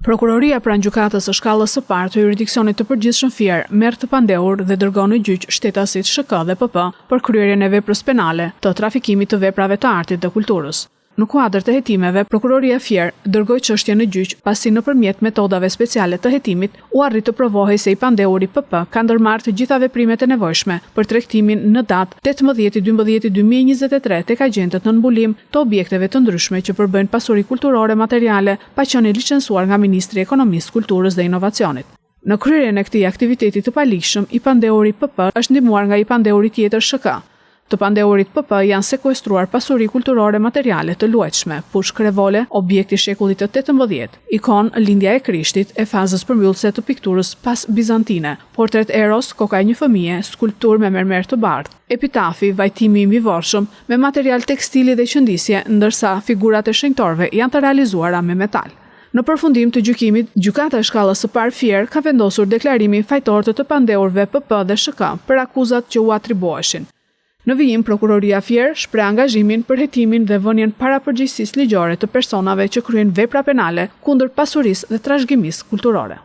Prokuroria pranë gjykatës së shkallës së parë të jurisdiksionit të përgjithshëm Fier merr të pandehur dhe dërgon në gjyq shtetasit SHK dhe PP për kryerjen e veprës penale të trafikimit të veprave të artit dhe kulturës. Në kuadër të hetimeve, Prokuroria Fier dërgoi çështjen në gjyq pasi nëpërmjet metodave speciale të hetimit u arrit të provohej se i pandehuri PP ka ndërmarrë të gjitha veprimet e nevojshme për tregtimin në datë 18/12/2023 tek agjentët në mbulim të objekteve të ndryshme që përbëjnë pasuri kulturore materiale pa qenë licencuar nga Ministri i Ekonomisë, Kulturës dhe Inovacionit. Në kryerjen e këtij aktiviteti të paligjshëm, i pandehuri PP është ndihmuar nga i pandehuri tjetër SHK. Të pandehurit PP janë sekuestruar pasuri kulturore materiale të luajtshme, pushk revole, objekti shekullit të 18, ikon Lindja e Krishtit e fazës përmbyllëse të pikturës pas bizantine, portret Eros, koka e një fëmije, skulptur me mermer të bardhë, epitafi, vajtimi i mbivorshëm me material tekstili dhe qëndisje, ndërsa figurat e shenjtorëve janë të realizuara me metal. Në përfundim të gjykimit, gjykata e shkallës së parë Fier ka vendosur deklarimin fajtor të pandehurve PP dhe SHK për akuzat që u atribuoheshin. Në vijim, Prokuroria Fier shpreh angazhimin për hetimin dhe vënien para përgjegjësisë ligjore të personave që kryejnë vepra penale kundër pasurisë dhe trashëgimisë kulturore.